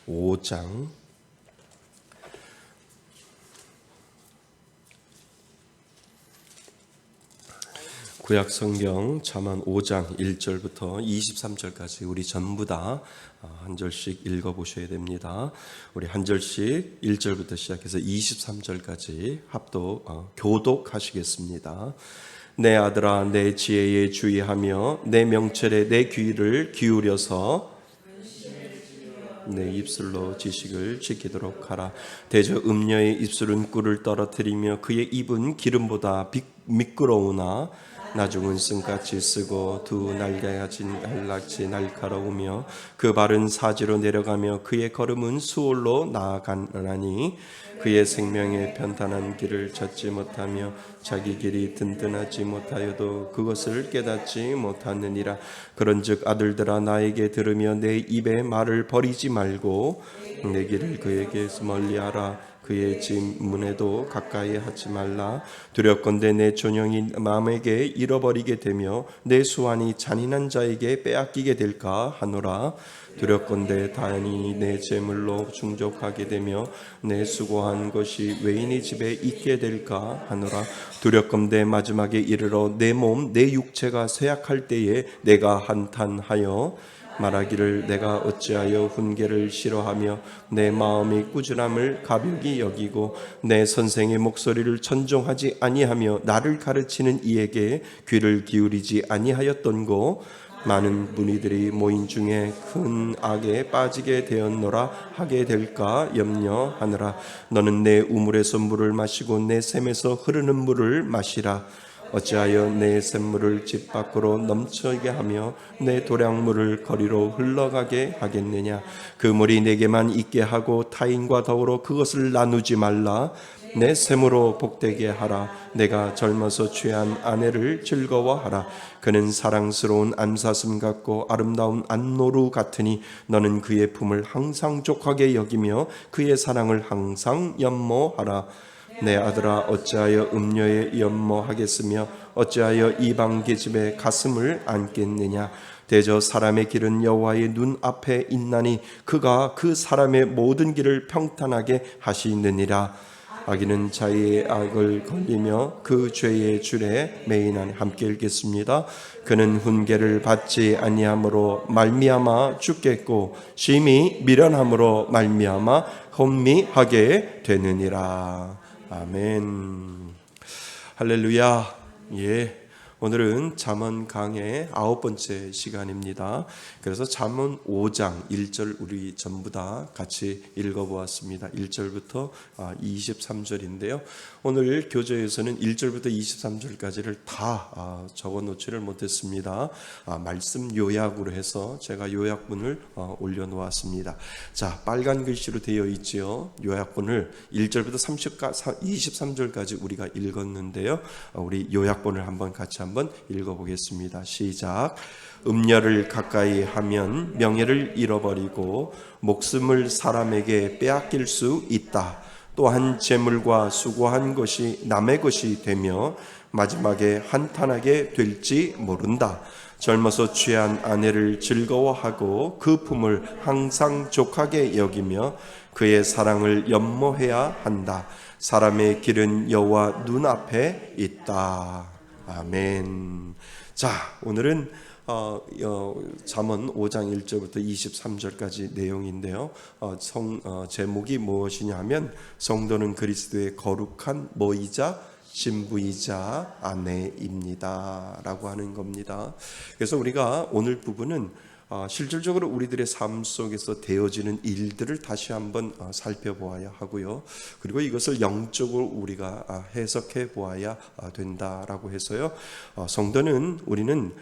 5장 구약성경 잠언 5장 1절부터 23절까지 우리 전부 다 한 절씩 읽어보셔야 됩니다. 우리 한 절씩 1절부터 시작해서 23절까지 교독하시겠습니다. 내 아들아, 내 지혜에 주의하며 내 명철에 내 귀를 기울여서 내 입술로 지식을 지키도록 하라. 대저 음녀의 입술은 꿀을 떨어뜨리며 그의 입은 기름보다 미끄러우나 나중은 쓴같이 쓰고 두 날개같이 날카로우며 그 발은 사지로 내려가며 그의 걸음은 수월로 나아가나니 그의 생명의 편탄한 길을 찾지 못하며 자기 길이 든든하지 못하여도 그것을 깨닫지 못하느니라. 그런즉 아들들아, 나에게 들으며 내 입의 말을 버리지 말고 내 길을 그에게서 멀리하라. 그의 집 문에도 가까이 하지 말라. 두렵건대 내 존영이 마음에게 잃어버리게 되며 내 수완이 잔인한 자에게 빼앗기게 될까 하노라. 두렵건대 다행히 내 재물로 충족하게 되며 내 수고한 것이 외인의 집에 있게 될까 하노라. 두렵건대 마지막에 이르러 내 몸 내 육체가 쇠약할 때에 내가 한탄하여 말하기를 내가 어찌하여 훈계를 싫어하며 내 마음이 꾸준함을 가볍게 여기고 내 선생의 목소리를 천종하지 아니하며 나를 가르치는 이에게 귀를 기울이지 아니하였던고. 많은 무리들이 모인 중에 큰 악에 빠지게 되었노라 하게 될까 염려하느라. 너는 내 우물에서 물을 마시고 내 샘에서 흐르는 물을 마시라. 어찌하여 내 샘물을 집 밖으로 넘치게 하며 내 도량물을 거리로 흘러가게 하겠느냐. 그 물이 내게만 있게 하고 타인과 더불어 그것을 나누지 말라. 내 샘으로 복되게 하라. 내가 젊어서 취한 아내를 즐거워하라. 그는 사랑스러운 암사슴 같고 아름다운 안노루 같으니 너는 그의 품을 항상 족하게 여기며 그의 사랑을 항상 연모하라. 내 아들아, 어찌하여 음녀에 연모하겠으며 어찌하여 이방 계집의 가슴을 안겠느냐. 대저 사람의 길은 여호와의 눈 앞에 있나니 그가 그 사람의 모든 길을 평탄하게 하시느니라. 악인은 자기의 악을 걸리며 그 죄의 줄에 매이나니. 함께 읽겠습니다. 그는 훈계를 받지 아니함으로 말미암아 죽겠고 심히 미련함으로 말미암아 혼미하게 되느니라. 아멘. 할렐루야. 예. 오늘은 잠언 강의 9번째 시간입니다. 그래서 잠언 5장 1절 우리 전부 다 같이 읽어보았습니다. 1절부터 23절인데요. 오늘 교재에서는 1절부터 23절까지를 다 적어놓지를 못했습니다. 말씀 요약으로 해서 제가 요약본을 올려놓았습니다. 자, 빨간 글씨로 되어 있지요. 요약본을 1절부터 23절까지 우리가 읽었는데요. 우리 요약본을 같이 한번 읽어보겠습니다. 시작. 음녀를 가까이 하면 명예를 잃어버리고 목숨을 사람에게 빼앗길 수 있다. 또한 재물과 수고한 것이 남의 것이 되며 마지막에 한탄하게 될지 모른다. 젊어서 취한 아내를 즐거워하고 그 품을 항상 족하게 여기며 그의 사랑을 연모해야 한다. 사람의 길은 여호와 눈앞에 있다. 아멘. 자, 오늘은 잠언 5장 1절부터 23절까지 내용인데요. 제목이 무엇이냐 하면 성도는 그리스도의 거룩한 모이자 신부이자 아내입니다 라고 하는 겁니다. 그래서 우리가 오늘 부분은 실질적으로 우리들의 삶 속에서 되어지는 일들을 다시 한번 살펴보아야 하고요. 그리고 이것을 영적으로 우리가 해석해 보아야 된다라고 해서요. 성도는 우리는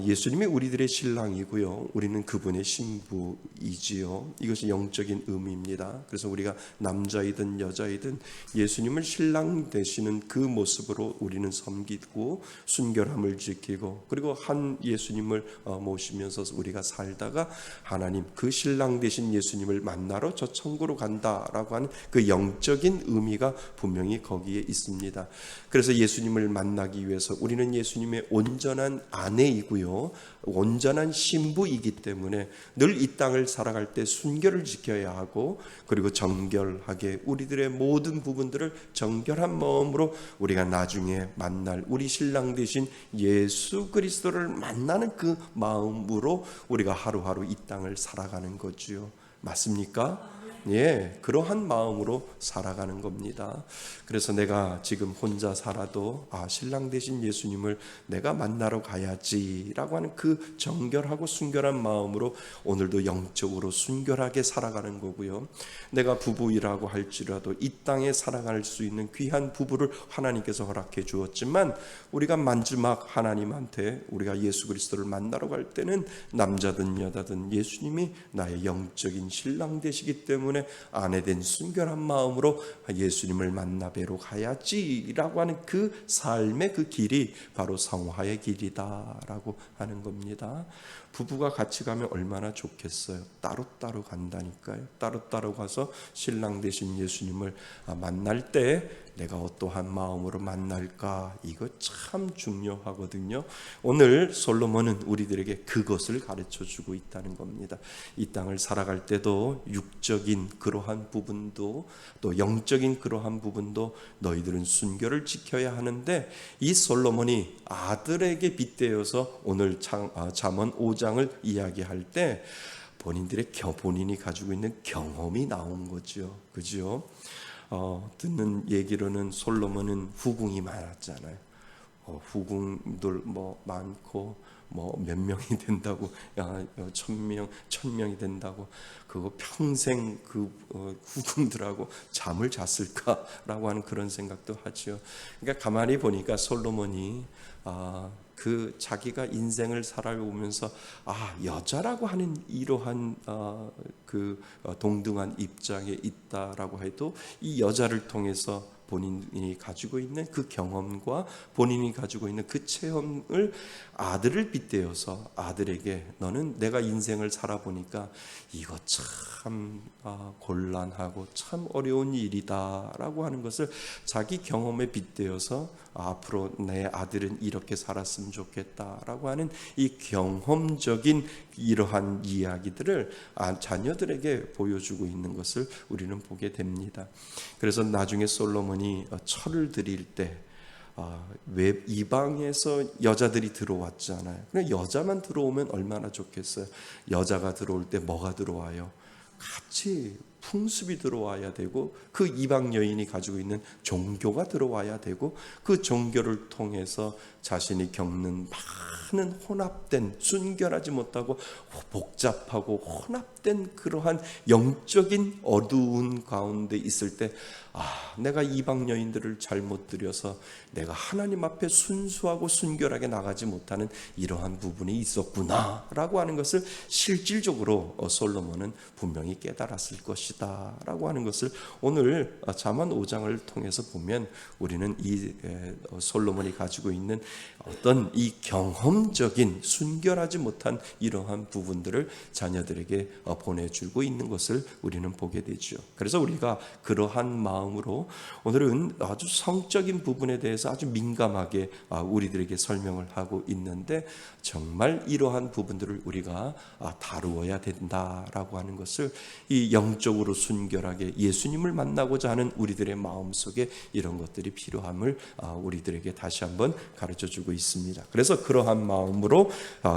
예수님이 우리들의 신랑이고요. 우리는 그분의 신부이지요. 이것이 영적인 의미입니다. 그래서 우리가 남자이든 여자이든 예수님을 신랑 되시는 그 모습으로 우리는 섬기고 순결함을 지키고 그리고 한 예수님을 모시면서 우리가 살다가 하나님 그 신랑 되신 예수님을 만나러 저 천국으로 간다라고 하는 그 영적인 의미가 분명히 거기에 있습니다. 그래서 예수님을 만나기 위해서 우리는 예수님의 온전한 아내이고요, 온전한 신부이기 때문에 늘 이 땅을 살아갈 때 순결을 지켜야 하고, 그리고 정결하게 우리들의 모든 부분들을 정결한 마음으로 우리가 나중에 만날 우리 신랑 되신 예수 그리스도를 만나는 그 마음으로 우리가 하루하루 이 땅을 살아가는 거지요. 맞습니까? 예, 그러한 마음으로 살아가는 겁니다. 그래서 내가 지금 혼자 살아도 신랑 되신 예수님을 내가 만나러 가야지라고 하는 그 정결하고 순결한 마음으로 오늘도 영적으로 순결하게 살아가는 거고요. 내가 부부이라고 할지라도 이 땅에 살아갈 수 있는 귀한 부부를 하나님께서 허락해 주었지만, 우리가 마지막 하나님한테 우리가 예수 그리스도를 만나러 갈 때는 남자든 여자든 예수님이 나의 영적인 신랑 되시기 때문에 아내된 순결한 마음으로 예수님을 만나 뵈러 가야지라고 하는 그 삶의 그 길이 바로 성화의 길이다라고 하는 겁니다. 부부가 같이 가면 얼마나 좋겠어요. 따로따로 간다니까요. 따로따로 가서 신랑 되신 예수님을 만날 때 내가 어떠한 마음으로 만날까, 이거 참 중요하거든요. 오늘 솔로몬은 우리들에게 그것을 가르쳐 주고 있다는 겁니다. 이 땅을 살아갈 때도 육적인 그러한 부분도 또 영적인 그러한 부분도 너희들은 순결을 지켜야 하는데, 이 솔로몬이 아들에게 빗대어서 오늘 잠언 5장을 이야기할 때 본인이 가지고 있는 경험이 나온 거죠. 그죠? 듣는 얘기로는 솔로몬은 후궁이 많았잖아요. 후궁들 많고 몇 명이 된다고, 1000명이 된다고, 그거 평생 그 후궁들하고 잠을 잤을까라고 하는 그런 생각도 하죠. 그러니까 가만히 보니까 솔로몬이 그 자기가 인생을 살아오면서 여자라고 하는 이러한 동등한 입장에 있다라고 해도 이 여자를 통해서 본인이 가지고 있는 그 경험과 본인이 가지고 있는 그 체험을 아들을 빗대어서 아들에게, 너는 내가 인생을 살아보니까 이거 참 곤란하고 참 어려운 일이다라고 하는 것을 자기 경험에 빗대어서 앞으로 내 아들은 이렇게 살았으면 좋겠다라고 하는 이 경험적인 이러한 이야기들을 자녀들에게 보여주고 있는 것을 우리는 보게 됩니다. 그래서 나중에 솔로몬이 철을 드릴 때 왜 이방에서 여자들이 들어왔잖아요. 그냥 여자만 들어오면 얼마나 좋겠어요. 여자가 들어올 때 뭐가 들어와요? 같이 풍습이 들어와야 되고, 그 이방 여인이 가지고 있는 종교가 들어와야 되고, 그 종교를 통해서 자신이 겪는 많은 혼합된, 순결하지 못하고 복잡하고 혼합된 그러한 영적인 어두운 가운데 있을 때 내가 이방 여인들을 잘못 들여서 내가 하나님 앞에 순수하고 순결하게 나가지 못하는 이러한 부분이 있었구나 라고 하는 것을 실질적으로 솔로몬은 분명히 깨달았을 것이다 라고 하는 것을 오늘 잠언 5장을 통해서 보면 우리는 이 솔로몬이 가지고 있는 어떤 이 경험적인 순결하지 못한 이러한 부분들을 자녀들에게 보내주고 있는 것을 우리는 보게 되죠. 그래서 우리가 그러한 마음으로 오늘은 아주 성적인 부분에 대해서 아주 민감하게 우리들에게 설명을 하고 있는데, 정말 이러한 부분들을 우리가 다루어야 된다라고 하는 것을, 이 영적으로 순결하게 예수님을 만나고자 하는 우리들의 마음속에 이런 것들이 필요함을 우리들에게 다시 한번 가르쳐주고 있습니다. 그래서 그러한 마음으로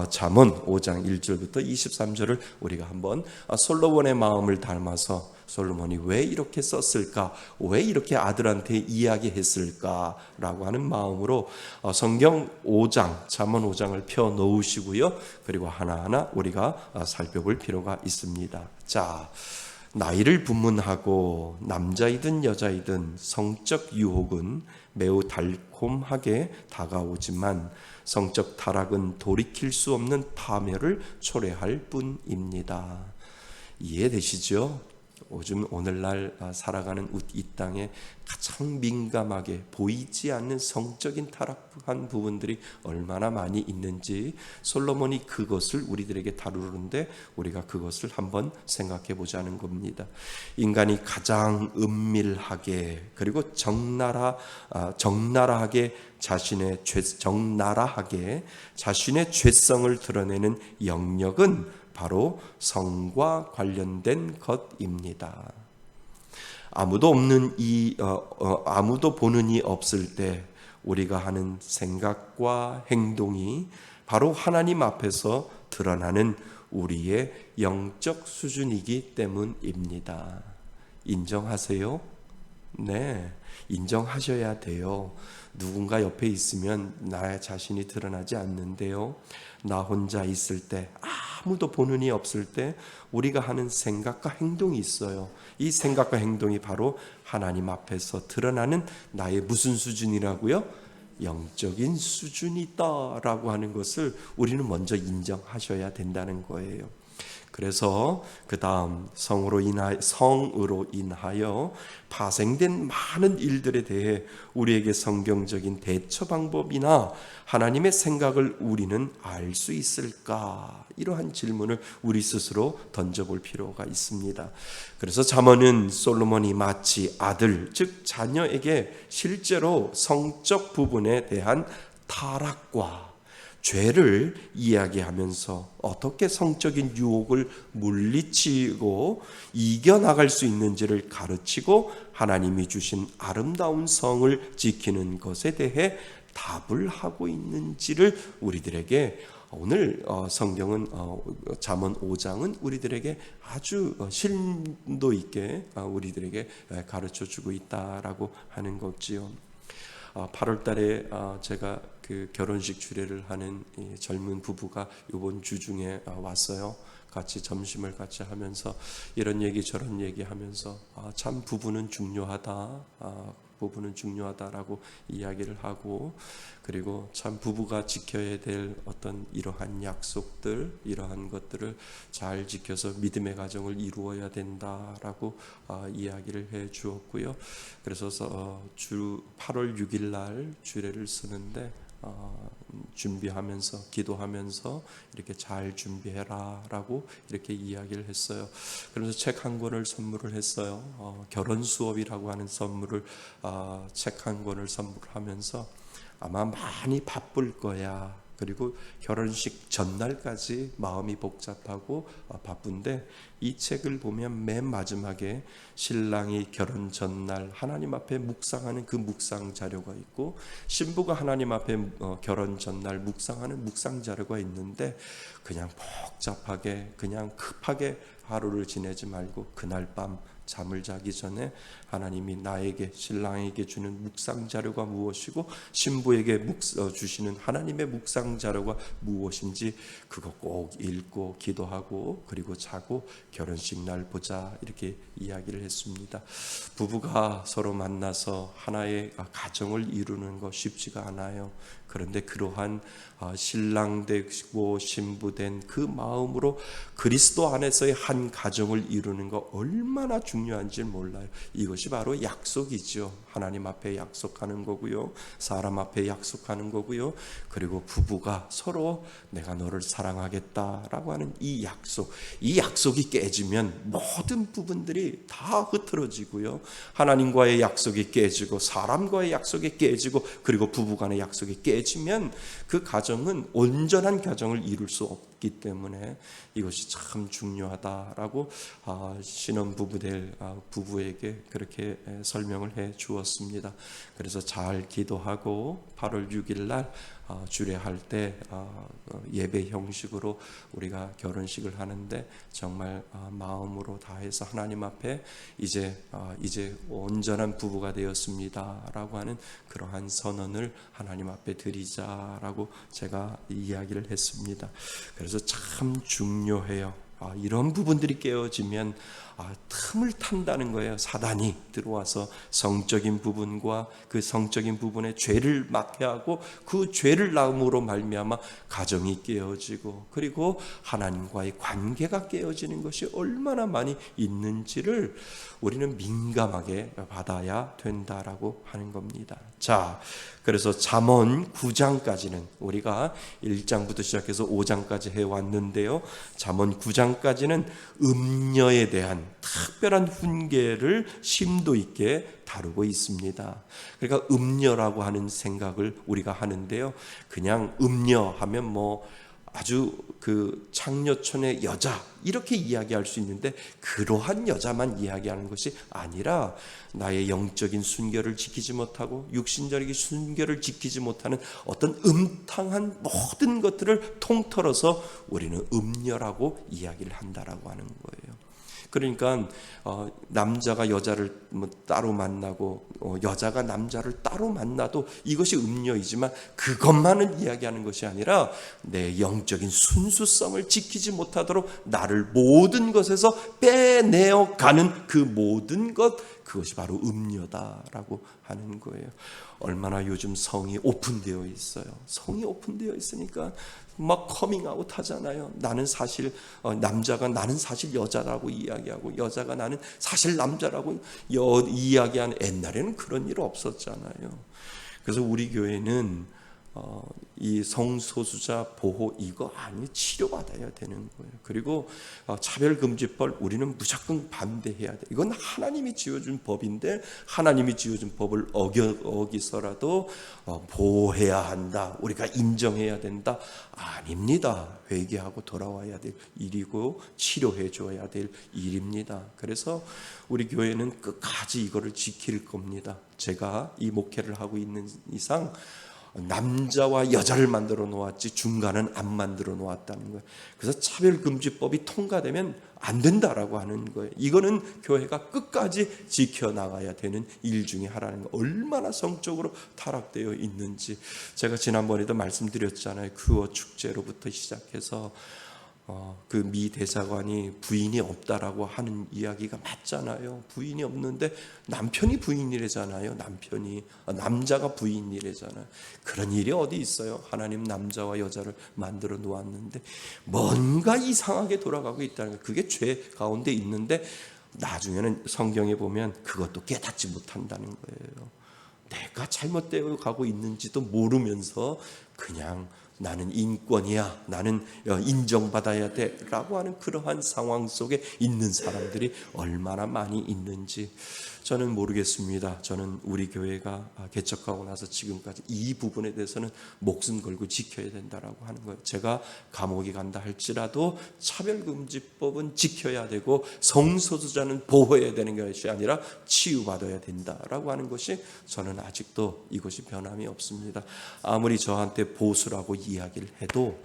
잠언 5장 1절부터 23절을 우리가 한번 솔로몬의 마음을 닮아서 솔로몬이 왜 이렇게 썼을까, 왜 이렇게 아들한테 이야기했을까라고 하는 마음으로 성경 5장, 잠언 5장을 펴 놓으시고요. 그리고 하나하나 우리가 살펴볼 필요가 있습니다. 자, 나이를 분문하고 남자이든 여자이든 성적 유혹은 매우 달콤하게 다가오지만 성적 타락은 돌이킬 수 없는 파멸을 초래할 뿐입니다. 이해되시죠? 요즘 오늘날 살아가는 이 땅에 가장 민감하게 보이지 않는 성적인 타락한 부분들이 얼마나 많이 있는지 솔로몬이 그것을 우리들에게 다루는데 우리가 그것을 한번 생각해 보자는 겁니다. 인간이 가장 은밀하게 그리고 적나라하게 자신의 죄성을 드러내는 영역은 바로 성과 관련된 것입니다. 아무도 보는 이 없을 때 우리가 하는 생각과 행동이 바로 하나님 앞에서 드러나는 우리의 영적 수준이기 때문입니다. 인정하세요? 네, 인정하셔야 돼요. 누군가 옆에 있으면 나의 자신이 드러나지 않는데요. 나 혼자 있을 때, 아무도 보는 이 없을 때 우리가 하는 생각과 행동이 있어요. 이 생각과 행동이 바로 하나님 앞에서 드러나는 나의 무슨 수준이라고요? 영적인 수준이다라고 하는 것을 우리는 먼저 인정하셔야 된다는 거예요. 그래서 그 다음 성으로 인하여 파생된 많은 일들에 대해 우리에게 성경적인 대처 방법이나 하나님의 생각을 우리는 알 수 있을까? 이러한 질문을 우리 스스로 던져볼 필요가 있습니다. 그래서 잠언은 솔로몬이 마치 아들, 즉 자녀에게 실제로 성적 부분에 대한 타락과 죄를 이야기하면서 어떻게 성적인 유혹을 물리치고 이겨나갈 수 있는지를 가르치고 하나님이 주신 아름다운 성을 지키는 것에 대해 답을 하고 있는지를 우리들에게 오늘 성경은 잠언 5장은 우리들에게 아주 심도 있게 우리들에게 가르쳐주고 있다라고 하는 거지요. 8월 달에 제가 그 결혼식 주례를 하는 젊은 부부가 이번 주 중에 왔어요. 같이 점심을 같이 하면서 이런 얘기 저런 얘기 하면서 참 부부는 중요하다라고 이야기를 하고, 그리고 참 부부가 지켜야 될 어떤 이러한 약속들, 이러한 것들을 잘 지켜서 믿음의 가정을 이루어야 된다라고 이야기를 해 주었고요. 그래서 8월 6일 날 주례를 쓰는데 준비하면서 기도하면서 이렇게 잘 준비해라라고 이렇게 이야기를 했어요. 그래서 책 한 권을 선물을 했어요. 결혼 수업이라고 하는 선물을 책 한 권을 선물하면서 아마 많이 바쁠 거야. 그리고 결혼식 전날까지 마음이 복잡하고 바쁜데 이 책을 보면 맨 마지막에 신랑이 결혼 전날 하나님 앞에 묵상하는 그 묵상 자료가 있고 신부가 하나님 앞에 결혼 전날 묵상하는 묵상 자료가 있는데 그냥 복잡하게 그냥 급하게 하루를 지내지 말고 그날 밤 잠을 자기 전에 하나님이 나에게 신랑에게 주는 묵상 자료가 무엇이고 신부에게 주시는 하나님의 묵상 자료가 무엇인지 그거 꼭 읽고 기도하고 그리고 자고 결혼식 날 보자 이렇게 이야기를 했습니다. 부부가 서로 만나서 하나의 가정을 이루는 거 쉽지가 않아요. 그런데 그러한 신랑 되고 신부 된 그 마음으로 그리스도 안에서의 한 가정을 이루는 거 얼마나 중요한지 몰라요. 이것이 바로 약속이죠. 하나님 앞에 약속하는 거고요. 사람 앞에 약속하는 거고요. 그리고 부부가 서로 내가 너를 사랑하겠다라고 하는 이 약속이 깨지면 모든 부분들이 다 흐트러지고요. 하나님과의 약속이 깨지고 사람과의 약속이 깨지고 그리고 부부간의 약속이 깨지면 그 가정은 온전한 가정을 이룰 수 없기 때문에 이것이 참 중요하다라고 신혼부부들 부부에게 그렇게 설명을 해 주었습니다. 그래서 잘 기도하고 8월 6일 날 주례할 때 예배 형식으로 우리가 결혼식을 하는데 정말 마음으로 다해서 하나님 앞에 이제 온전한 부부가 되었습니다라고 하는 그러한 선언을 하나님 앞에 드리자라고 제가 이야기를 했습니다. 그래서 참 중요해요. 이런 부분들이 깨어지면 틈을 탄다는 거예요. 사단이 들어와서 성적인 부분과 그 성적인 부분에 죄를 맡게 하고 그 죄를 낳음으로 말미암아 가정이 깨어지고 그리고 하나님과의 관계가 깨어지는 것이 얼마나 많이 있는지를 우리는 민감하게 받아야 된다라고 하는 겁니다. 자, 그래서 잠언 9장까지는 우리가 1장부터 시작해서 5장까지 해왔는데요. 잠언 9장까지는 음녀에 대한 특별한 훈계를 심도 있게 다루고 있습니다. 그러니까 음녀라고 하는 생각을 우리가 하는데요. 그냥 음녀 하면 아주 그 창녀촌의 여자 이렇게 이야기할 수 있는데 그러한 여자만 이야기하는 것이 아니라 나의 영적인 순결을 지키지 못하고 육신적인 순결을 지키지 못하는 어떤 음탕한 모든 것들을 통틀어서 우리는 음녀라고 이야기를 한다라고 하는 거예요. 그러니까 남자가 여자를 따로 만나고 여자가 남자를 따로 만나도 이것이 음녀이지만 그것만을 이야기하는 것이 아니라 내 영적인 순수성을 지키지 못하도록 나를 모든 것에서 빼내어 가는 그 모든 것, 그것이 바로 음녀다라고 하는 거예요. 얼마나 요즘 성이 오픈되어 있어요. 성이 오픈되어 있으니까 막 커밍아웃 하잖아요. 나는 사실 남자가 나는 사실 여자라고 이야기하고 여자가 나는 사실 남자라고 이야기하는, 옛날에는 그런 일 없었잖아요. 그래서 우리 교회는 이 성소수자 보호 이거 치료받아야 되는 거예요. 그리고 차별금지법 우리는 무조건 반대해야 돼. 이건 하나님이 지어준 법인데 하나님이 지어준 법을 어기서라도 보호해야 한다. 우리가 인정해야 된다. 아닙니다. 회개하고 돌아와야 될 일이고 치료해 줘야 될 일입니다. 그래서 우리 교회는 끝까지 이거를 지킬 겁니다. 제가 이 목회를 하고 있는 이상 남자와 여자를 만들어 놓았지 중간은 안 만들어 놓았다는 거예요. 그래서 차별금지법이 통과되면 안 된다라고 하는 거예요. 이거는 교회가 끝까지 지켜나가야 되는 일 중에 하나는 거. 얼마나 성적으로 타락되어 있는지 제가 지난번에도 말씀드렸잖아요. 큐어 축제로부터 시작해서 그 미 대사관이 부인이 없다라고 하는 이야기가 맞잖아요. 부인이 없는데 남편이 부인이래잖아요. 남자가 부인이래잖아요. 그런 일이 어디 있어요? 하나님 남자와 여자를 만들어 놓았는데 뭔가 이상하게 돌아가고 있다는 거예요. 그게 죄 가운데 있는데 나중에는 성경에 보면 그것도 깨닫지 못한다는 거예요. 내가 잘못되어 가고 있는지도 모르면서 그냥 나는 인권이야, 나는 인정받아야 돼 라고 하는 그러한 상황 속에 있는 사람들이 얼마나 많이 있는지 저는 모르겠습니다. 저는 우리 교회가 개척하고 나서 지금까지 이 부분에 대해서는 목숨 걸고 지켜야 된다라고 하는 거예요. 제가 감옥에 간다 할지라도 차별금지법은 지켜야 되고 성소수자는 보호해야 되는 것이 아니라 치유받아야 된다라고 하는 것이 저는 아직도 이것이 변함이 없습니다. 아무리 저한테 보수라고 이야기를 해도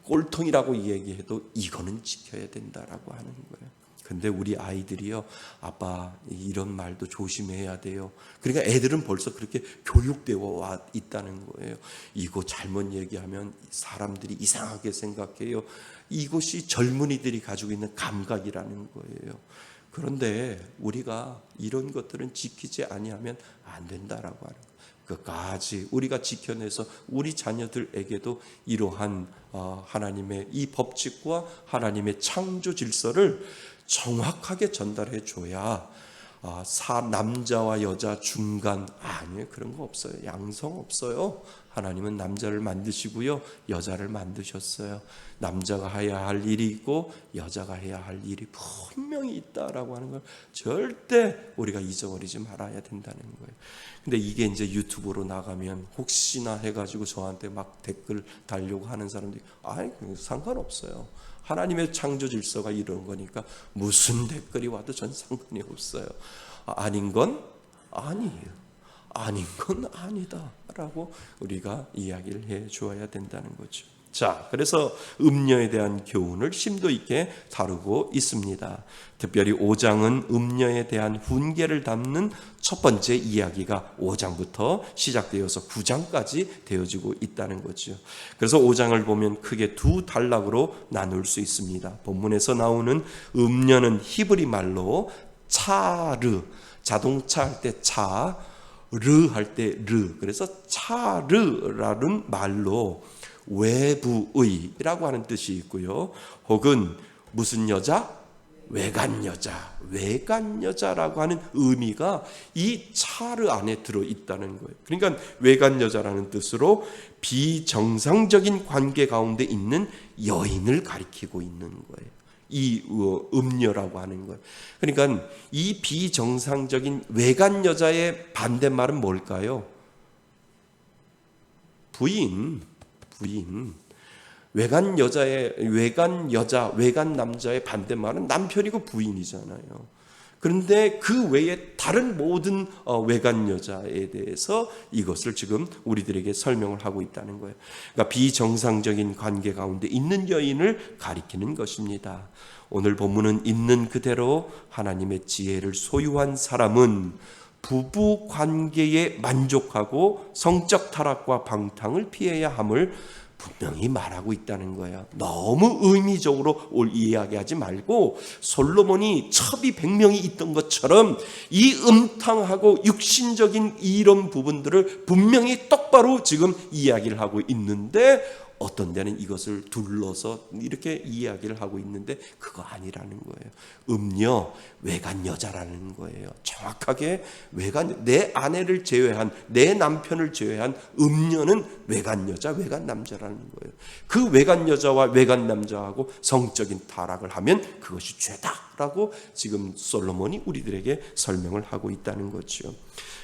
꼴통이라고 얘기해도 이거는 지켜야 된다라고 하는 거예요. 근데 우리 아이들이요, 아빠 이런 말도 조심해야 돼요. 그러니까 애들은 벌써 그렇게 교육되어 와 있다는 거예요. 이거 잘못 얘기하면 사람들이 이상하게 생각해요. 이것이 젊은이들이 가지고 있는 감각이라는 거예요. 그런데 우리가 이런 것들은 지키지 아니하면 안 된다라고 하는 거예요. 끝까지 우리가 지켜내서 우리 자녀들에게도 이러한 하나님의 이 법칙과 하나님의 창조 질서를 정확하게 전달해 줘야 남자와 여자 중간 아니에요. 그런 거 없어요. 양성 없어요. 하나님은 남자를 만드시고요, 여자를 만드셨어요. 남자가 해야 할 일이 있고 여자가 해야 할 일이 분명히 있다라고 하는 걸 절대 우리가 잊어버리지 말아야 된다는 거예요. 근데 이게 이제 유튜브로 나가면 혹시나 해가지고 저한테 막 댓글 달려고 하는 사람들이 상관없어요. 하나님의 창조 질서가 이런 거니까 무슨 댓글이 와도 전 상관이 없어요. 아닌 건 아니에요. 아닌 건 아니다 라고 우리가 이야기를 해 주어야 된다는 거죠. 자, 그래서 음녀에 대한 교훈을 심도 있게 다루고 있습니다. 특별히 5장은 음녀에 대한 훈계를 담는 첫 번째 이야기가 5장부터 시작되어서 9장까지 되어지고 있다는 거죠. 그래서 5장을 보면 크게 두 단락으로 나눌 수 있습니다. 본문에서 나오는 음녀는 히브리 말로 차르, 자동차 할 때 차, 르 할 때 르, 그래서 차르라는 말로 외부의라고 하는 뜻이 있고요. 혹은 무슨 여자? 외간 여자, 외간 여자라고 하는 의미가 이 차르 안에 들어 있다는 거예요. 그러니까 외간 여자라는 뜻으로 비정상적인 관계 가운데 있는 여인을 가리키고 있는 거예요. 이 음녀라고 하는 거예요. 그러니까 이 비정상적인 외간 여자의 반대말은 뭘까요? 부인. 외간 여자, 외간 남자의 반대말은 남편이고 부인이잖아요. 그런데 그 외에 다른 모든 외간 여자에 대해서 이것을 지금 우리들에게 설명을 하고 있다는 거예요. 그러니까 비정상적인 관계 가운데 있는 여인을 가리키는 것입니다. 오늘 본문은 있는 그대로 하나님의 지혜를 소유한 사람은 부부 관계에 만족하고 성적 타락과 방탕을 피해야 함을 분명히 말하고 있다는 거예요. 너무 의미적으로 이야기하지 말고 솔로몬이 첩이 100명이 있던 것처럼 이 음탕하고 육신적인 이런 부분들을 분명히 똑바로 지금 이야기를 하고 있는데 어떤 데는 이것을 둘러서 이렇게 이야기를 하고 있는데 그거 아니라는 거예요. 음녀, 외간 여자라는 거예요. 정확하게 내 아내를 제외한, 내 남편을 제외한 음녀는 외간 여자, 외간 남자라는 거예요. 그 외간 여자와 외간 남자하고 성적인 타락을 하면 그것이 죄다라고 지금 솔로몬이 우리들에게 설명을 하고 있다는 거죠.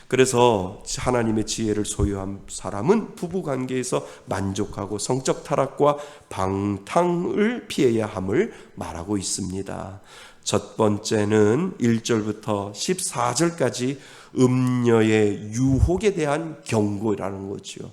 그래서 하나님의 지혜를 소유한 사람은 부부관계에서 만족하고 성적 타락과 방탕을 피해야 함을 말하고 있습니다. 첫 번째는 1절부터 14절까지 음녀의 유혹에 대한 경고라는 거죠.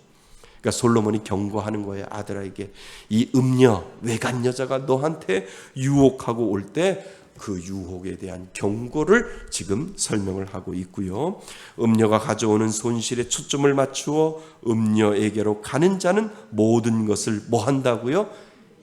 그러니까 솔로몬이 경고하는 거예요. 아들에게 이 음녀, 외간 여자가 너한테 유혹하고 올 때 그 유혹에 대한 경고를 지금 설명을 하고 있고요. 음녀가 가져오는 손실에 초점을 맞추어 음녀에게로 가는 자는 모든 것을 뭐 한다고요?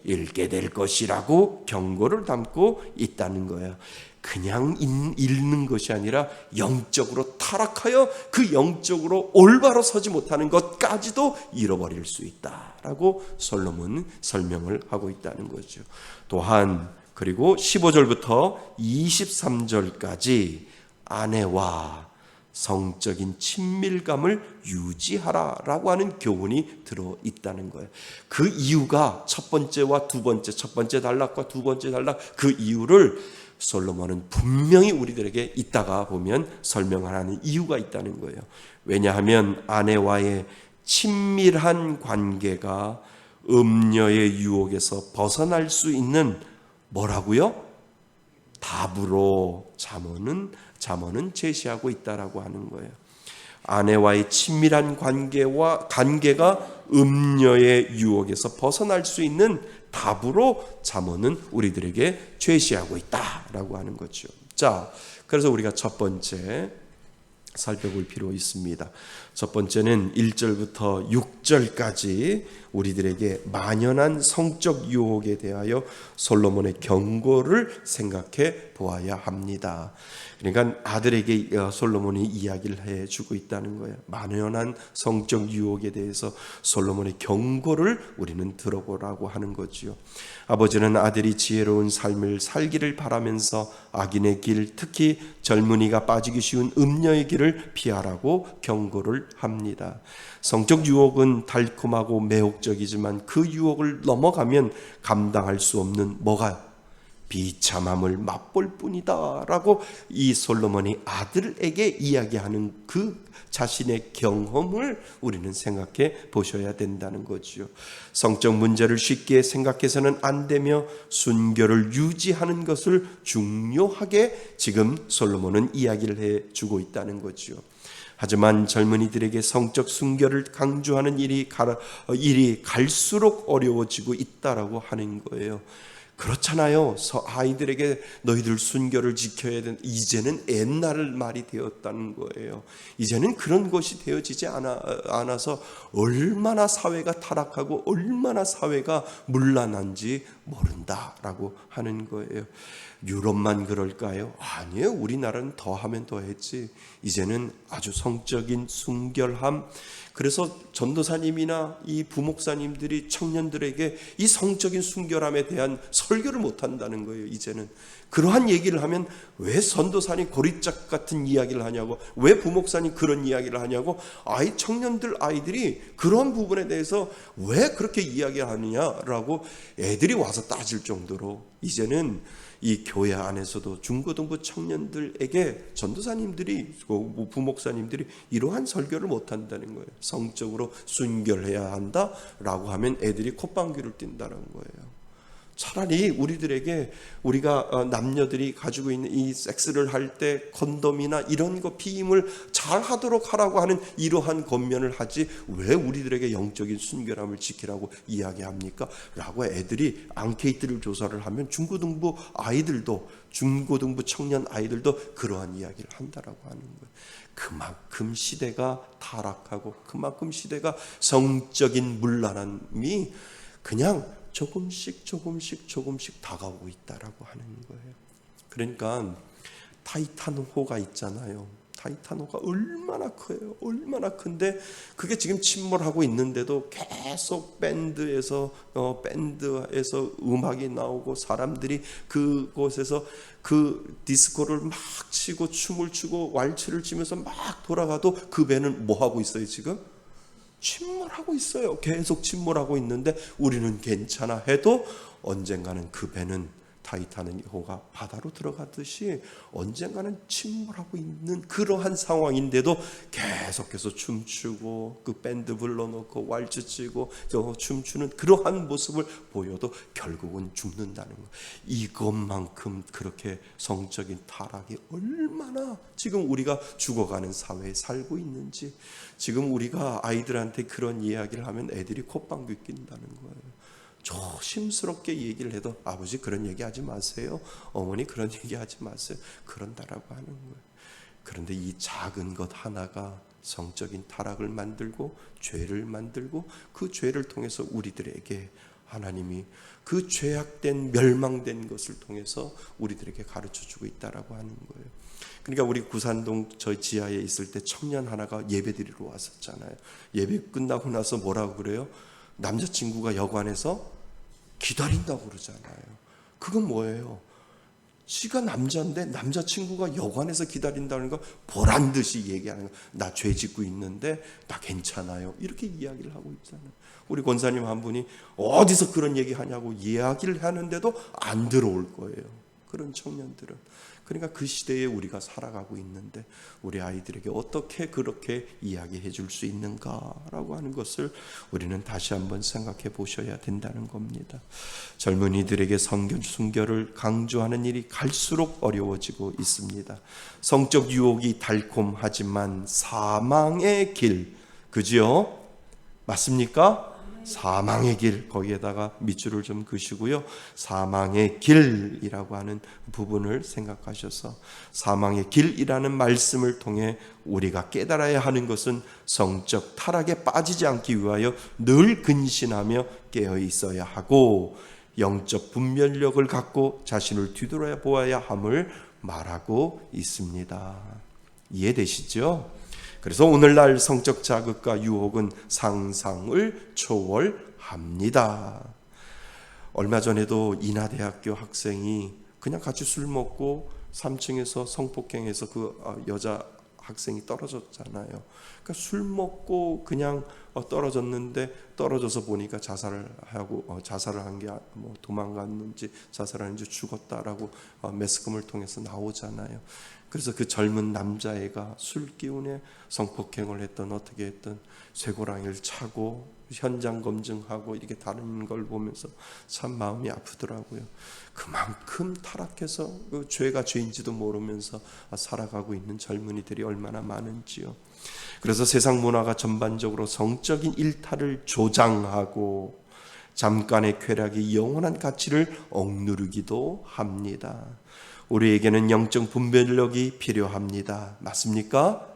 잃게 될 것이라고 경고를 담고 있다는 거예요. 그냥 잃는 것이 아니라 영적으로 타락하여 그 영적으로 올바로 서지 못하는 것까지도 잃어버릴 수 있다라고 솔로몬은 설명을 하고 있다는 거죠. 또한 그리고 15절부터 23절까지 아내와 성적인 친밀감을 유지하라라고 하는 교훈이 들어있다는 거예요. 그 이유가 첫 번째와 두 번째, 첫 번째 단락과 두 번째 단락 그 이유를 솔로몬은 분명히 우리들에게 이따가 보면 설명하는 이유가 있다는 거예요. 왜냐하면 아내와의 친밀한 관계가 음녀의 유혹에서 벗어날 수 있는 뭐라고요? 답으로 잠언은 제시하고 있다라고 하는 거예요. 아내와의 친밀한 관계가 음녀의 유혹에서 벗어날 수 있는 답으로 잠언은 우리들에게 제시하고 있다라고 하는 거죠. 자, 그래서 우리가 첫 번째 살펴볼 필요 있습니다. 첫 번째는 1절부터 6절까지 우리들에게 만연한 성적 유혹에 대하여 솔로몬의 경고를 생각해 보아야 합니다. 그러니까 아들에게 솔로몬이 이야기를 해주고 있다는 거예요. 만연한 성적 유혹에 대해서 솔로몬의 경고를 우리는 들어보라고 하는 거지요. 아버지는 아들이 지혜로운 삶을 살기를 바라면서 악인의 길, 특히 젊은이가 빠지기 쉬운 음녀의 길을 피하라고 경고를 합니다. 성적 유혹은 달콤하고 매혹적이지만 그 유혹을 넘어가면 감당할 수 없는 뭐가 비참함을 맛볼 뿐이다 라고 이 솔로몬이 아들에게 이야기하는 그 자신의 경험을 우리는 생각해 보셔야 된다는 거죠. 성적 문제를 쉽게 생각해서는 안 되며 순결을 유지하는 것을 중요하게 지금 솔로몬은 이야기를 해주고 있다는 거죠. 하지만 젊은이들에게 성적 순결을 강조하는 일이 갈수록 어려워지고 있다라고 하는 거예요. 그렇잖아요. 아이들에게 너희들 순결을 지켜야 된다. 이제는 옛날 말이 되었다는 거예요. 이제는 그런 것이 되어지지 않아서 얼마나 사회가 타락하고 얼마나 사회가 문란한지 모른다라고 하는 거예요. 유럽만 그럴까요? 아니에요. 우리나라는 더하면 더했지. 이제는 아주 성적인 순결함. 그래서 전도사님이나 이 부목사님들이 청년들에게 이 성적인 순결함에 대한 설교를 못한다는 거예요. 이제는 그러한 얘기를 하면 왜 전도사님 고리짝 같은 이야기를 하냐고, 왜 부목사님 그런 이야기를 하냐고, 아이들이 그런 부분에 대해서 왜 그렇게 이야기하느냐라고 애들이 와서 따질 정도로 이제는 이 교회 안에서도 중고등부 청년들에게 전도사님들이, 부목사님들이 이러한 설교를 못한다는 거예요. 성적으로 순결해야 한다라고 하면 애들이 콧방귀를 낀다는 거예요. 차라리 우리가 남녀들이 가지고 있는 이 섹스를 할 때 컨돔이나 이런 거 피임을 잘 하도록 하라고 하는 이러한 권면을 하지 왜 우리들에게 영적인 순결함을 지키라고 이야기합니까? 라고 애들이 앙케이트를 조사를 하면 중고등부 청년 아이들도 그러한 이야기를 한다라고 하는 거예요. 그만큼 시대가 타락하고 그만큼 시대가 성적인 문란함이 그냥 조금씩 다가오고 있다라고 하는 거예요. 그러니까 타이탄호가 있잖아요. 타이탄호가 얼마나 커요. 얼마나 큰데 그게 지금 침몰하고 있는데도 계속 밴드에서 음악이 나오고 사람들이 그곳에서 그 디스코를 막 치고 춤을 추고 왈츠를 치면서 막 돌아가도 그 배는 뭐 하고 있어요 지금? 침몰하고 있어요. 계속 침몰하고 있는데 우리는 괜찮아 해도 언젠가는 그 배는 타이탄호가 바다로 들어가듯이 언젠가는 침몰하고 있는 그러한 상황인데도 계속해서 춤추고 그 밴드 불러놓고 왈츠 치고 춤추는 그러한 모습을 보여도 결국은 죽는다는 거. 이것만큼 그렇게 성적인 타락이 얼마나 지금 우리가 죽어가는 사회에 살고 있는지, 지금 우리가 아이들한테 그런 이야기를 하면 애들이 콧방귀 낀다는 거예요. 조심스럽게 얘기를 해도 아버지 그런 얘기 하지 마세요. 어머니 그런 얘기 하지 마세요. 그런다라고 하는 거예요. 그런데 이 작은 것 하나가 성적인 타락을 만들고 죄를 만들고 그 죄를 통해서 우리들에게 하나님이 그 죄악된 멸망된 것을 통해서 우리들에게 가르쳐주고 있다라고 하는 거예요. 그러니까 우리 구산동 저 지하에 있을 때 청년 하나가 예배드리러 왔었잖아요. 예배 끝나고 나서 뭐라고 그래요? 남자친구가 여관에서 기다린다고 그러잖아요. 그건 뭐예요? 지가 남자인데 남자친구가 여관에서 기다린다는 거 보란 듯이 얘기하는 거. 나 죄 짓고 있는데 나 괜찮아요. 이렇게 이야기를 하고 있잖아요. 우리 권사님 한 분이 어디서 그런 얘기 하냐고 이야기를 하는데도 안 들어올 거예요. 그런 청년들은. 그러니까 그 시대에 우리가 살아가고 있는데 우리 아이들에게 어떻게 그렇게 이야기해 줄 수 있는가라고 하는 것을 우리는 다시 한번 생각해 보셔야 된다는 겁니다. 젊은이들에게 성경 순결을 강조하는 일이 갈수록 어려워지고 있습니다. 성적 유혹이 달콤하지만 사망의 길, 그지요? 맞습니까? 사망의 길, 거기에다가 밑줄을 좀 그시고요. 사망의 길이라고 하는 부분을 생각하셔서 사망의 길이라는 말씀을 통해 우리가 깨달아야 하는 것은 성적 타락에 빠지지 않기 위하여 늘 근신하며 깨어 있어야 하고 영적 분별력을 갖고 자신을 뒤돌아 보아야 함을 말하고 있습니다. 이해되시죠? 그래서 오늘날 성적 자극과 유혹은 상상을 초월합니다. 얼마 전에도 인하대학교 학생이 그냥 같이 술 먹고 3층에서 성폭행해서 그 여자 학생이 떨어졌잖아요. 그러니까 술 먹고 그냥 떨어졌는데 떨어져서 보니까 자살을 한 게 뭐 도망갔는지 자살하는지 죽었다라고 매스컴을 통해서 나오잖아요. 그래서 그 젊은 남자애가 술 기운에 성폭행을 했던 어떻게 했던 쇠고랑이를 차고 현장 검증하고 이렇게 다른 걸 보면서 참 마음이 아프더라고요. 그만큼 타락해서 그 죄가 죄인지도 모르면서 살아가고 있는 젊은이들이 얼마나 많은지요. 그래서 세상 문화가 전반적으로 성적인 일탈을 조장하고 잠깐의 쾌락이 영원한 가치를 억누르기도 합니다. 우리에게는 영적 분별력이 필요합니다. 맞습니까?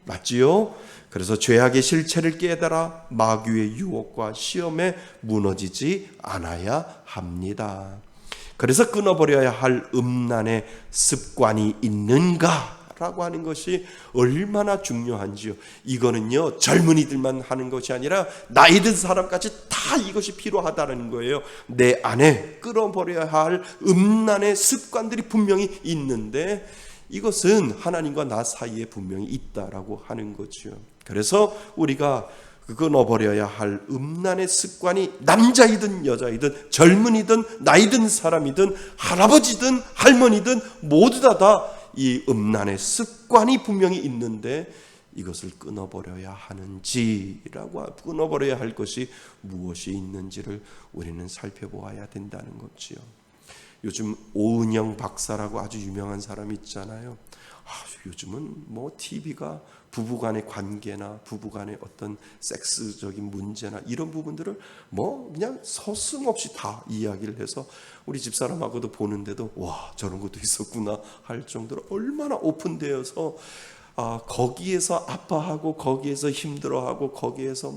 맞지요? 그래서 죄악의 실체를 깨달아 마귀의 유혹과 시험에 무너지지 않아야 합니다. 그래서 끊어버려야 할 음란의 습관이 있는가라고 하는 것이 얼마나 중요한지요. 이거는요, 젊은이들만 하는 것이 아니라 나이 든 사람까지 다 이것이 필요하다는 거예요. 내 안에 끊어버려야 할 음란의 습관들이 분명히 있는데 이것은 하나님과 나 사이에 분명히 있다라고 하는 거죠. 그래서 우리가 끊어버려야 할 음란의 습관이 남자이든 여자이든 젊은이든 나이 든 사람이든 할아버지든 할머니든 모두 다 이 음란의 습관이 분명히 있는데 이것을 끊어버려야 하는지라고, 끊어버려야 할 것이 무엇이 있는지를 우리는 살펴보아야 된다는 거지요. 요즘 오은영 박사라고 아주 유명한 사람이 있잖아요. 요즘은 뭐 TV가 부부간의 관계나 부부간의 어떤 섹스적인 문제나 이런 부분들을 뭐 그냥 서슴없이 다 이야기를 해서 우리 집사람하고도 보는데도 와, 저런 것도 있었구나 할 정도로 얼마나 오픈되어서 거기에서 아파하고 거기에서 힘들어하고 거기에서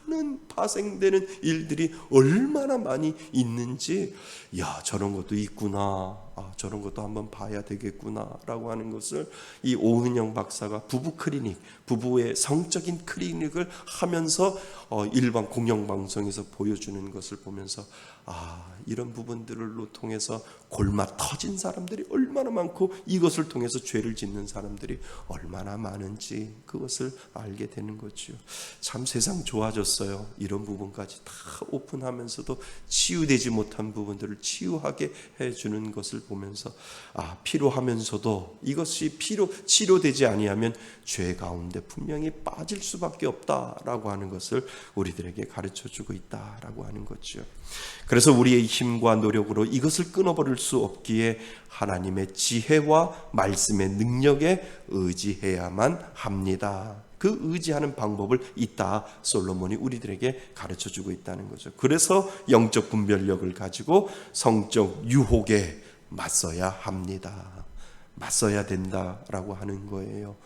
많은 파생되는 일들이 얼마나 많이 있는지, 야, 저런 것도 있구나, 저런 것도 한번 봐야 되겠구나 라고 하는 것을 이 오은영 박사가 부부 클리닉, 부부의 성적인 클리닉을 하면서 일반 공영방송에서 보여주는 것을 보면서 이런 부분들을 통해서 골마 터진 사람들이 얼마나 많고 이것을 통해서 죄를 짓는 사람들이 얼마나 많은지 그것을 알게 되는 거죠. 참 세상 좋아졌어요. 이런 부분까지 다 오픈하면서도 치유되지 못한 부분들을 치유하게 해주는 것을 보면서 필요하면서도 이것이 치료되지 아니하면 죄 가운데 분명히 빠질 수밖에 없다라고 하는 것을 우리들에게 가르쳐주고 있다라고 하는 거죠. 그래서 우리의 힘과 노력으로 이것을 끊어버릴 수 없기에 하나님의 지혜와 말씀의 능력에 의지해야만 합니다. 그 의지하는 방법을 이따 솔로몬이 우리들에게 가르쳐주고 있다는 거죠. 그래서 영적 분별력을 가지고 성적 유혹에 맞서야 합니다. 맞서야 된다라고 하는 거예요.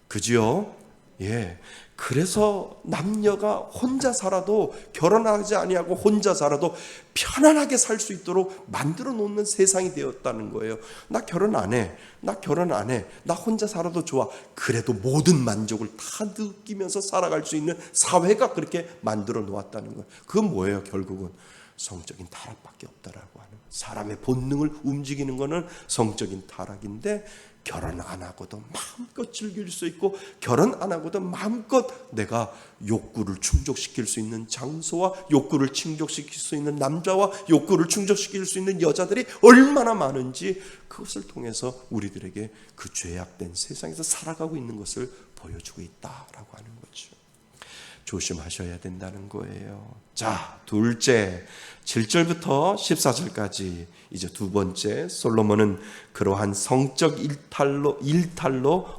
그죠? 예. 그래서 남녀가 혼자 살아도, 결혼하지 아니하고 혼자 살아도 편안하게 살 수 있도록 만들어 놓는 세상이 되었다는 거예요. 나 결혼 안 해. 나 혼자 살아도 좋아. 그래도 모든 만족을 다 느끼면서 살아갈 수 있는 사회가 그렇게 만들어 놓았다는 거예요. 그건 뭐예요? 결국은 성적인 타락밖에 없다라고 하는 거예요. 사람의 본능을 움직이는 거는 성적인 타락인데, 결혼 안 하고도 마음껏 즐길 수 있고, 결혼 안 하고도 마음껏 내가 욕구를 충족시킬 수 있는 장소와 욕구를 충족시킬 수 있는 남자와 욕구를 충족시킬 수 있는 여자들이 얼마나 많은지, 그것을 통해서 우리들에게 그 죄악된 세상에서 살아가고 있는 것을 보여주고 있다라고 하는 거죠. 조심하셔야 된다는 거예요. 자, 둘째, 7절부터 14절까지 이제 두 번째, 솔로몬은 그러한 성적 일탈로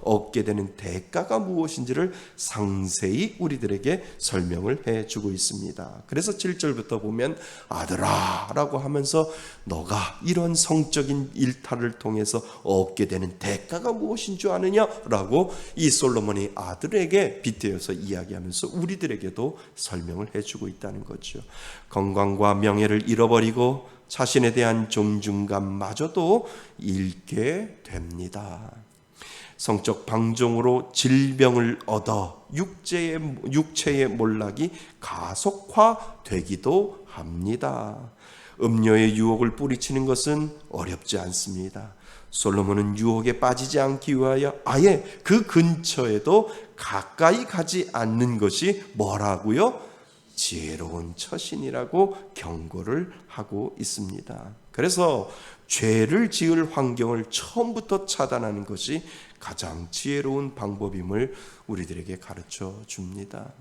얻게 되는 대가가 무엇인지를 상세히 우리들에게 설명을 해주고 있습니다. 그래서 7절부터 보면 아들아 라고 하면서 너가 이런 성적인 일탈을 통해서 얻게 되는 대가가 무엇인 줄 아느냐 라고 이 솔로몬이 아들에게 빗대어서 이야기하면서 우리들에게도 설명을 해주고 있다는 거죠. 건강과 명예를 잃어버리고 자신에 대한 존중감마저도 잃게 됩니다. 성적 방종으로 질병을 얻어 육체의 몰락이 가속화되기도 합니다. 음료의 유혹을 뿌리치는 것은 어렵지 않습니다. 솔로몬은 유혹에 빠지지 않기 위하여 아예 그 근처에도 가까이 가지 않는 것이 뭐라고요? 지혜로운 처신이라고 경고를 하고 있습니다. 그래서 죄를 지을 환경을 처음부터 차단하는 것이 가장 지혜로운 방법임을 우리들에게 가르쳐 줍니다.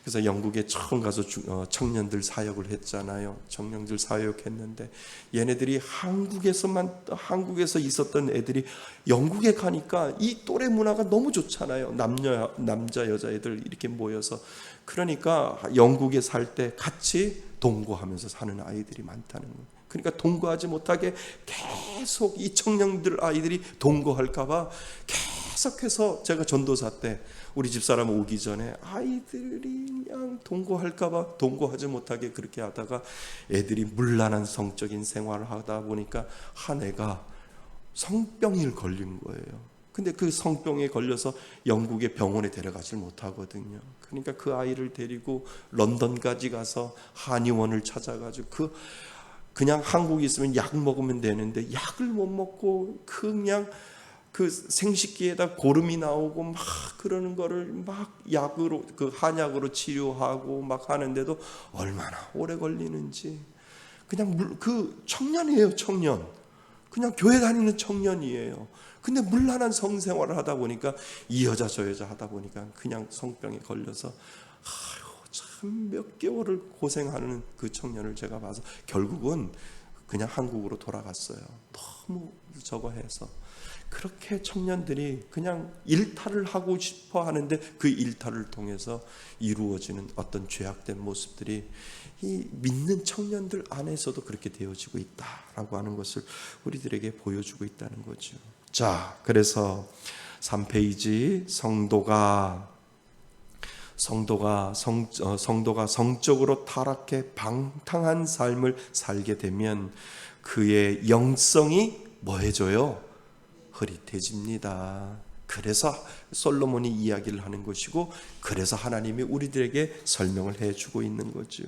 그래서 영국에 처음 가서 청년들 사역을 했잖아요. 청년들 사역했는데 얘네들이 한국에서 있었던 애들이 영국에 가니까 이 또래 문화가 너무 좋잖아요. 남자 여자 애들 이렇게 모여서, 그러니까 영국에 살 때 같이 동거하면서 사는 아이들이 많다는 거예요. 그러니까 동거하지 못하게 계속 이 청년들 아이들이 동거할까봐 계속해서, 제가 전도사 때 우리 집사람 오기 전에 아이들이 그냥 동거할까봐 동거하지 못하게 그렇게 하다가 애들이 문란한 성적인 생활을 하다 보니까 한 애가 성병이 걸린 거예요. 근데 그 성병에 걸려서 영국의 병원에 데려가질 못하거든요. 그러니까 그 아이를 데리고 런던까지 가서 한의원을 찾아가지고 그냥 한국에 있으면 약 먹으면 되는데 약을 못 먹고 그냥 그 생식기에다 고름이 나오고 막 그러는 거를 막 약으로, 그 한약으로 치료하고 막 하는데도 얼마나 오래 걸리는지. 그냥 그 청년이에요, 청년. 그냥 교회 다니는 청년이에요. 근데 문란한 성생활을 하다 보니까 이 여자 저 여자 하다 보니까 그냥 성병에 걸려서 참 몇 개월을 고생하는 그 청년을 제가 봐서 결국은 그냥 한국으로 돌아갔어요. 너무 저거 해서. 그렇게 청년들이 그냥 일탈을 하고 싶어 하는데 그 일탈을 통해서 이루어지는 어떤 죄악된 모습들이 이 믿는 청년들 안에서도 그렇게 되어지고 있다라고 하는 것을 우리들에게 보여주고 있다는 거죠. 자, 그래서 3페이지, 성도가 성적으로 타락해 방탕한 삶을 살게 되면 그의 영성이 뭐해져요? 흐릿해집니다. 그래서 솔로몬이 이야기를 하는 것이고, 그래서 하나님이 우리들에게 설명을 해주고 있는 거죠.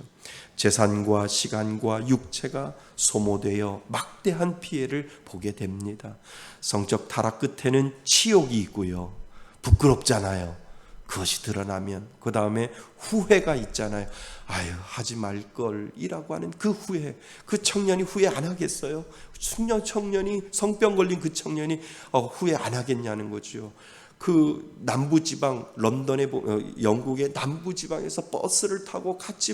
재산과 시간과 육체가 소모되어 막대한 피해를 보게 됩니다. 성적 타락 끝에는 치욕이 있고요. 부끄럽잖아요. 그것이 드러나면 그 다음에 후회가 있잖아요. 아유, 하지 말걸이라고 하는 그 후회. 그 청년이 후회 안 하겠어요? 청년이 성병 걸린 그 청년이 후회 안 하겠냐는 거죠. 그 남부지방, 런던의 영국의 남부지방에서 버스를 타고 같이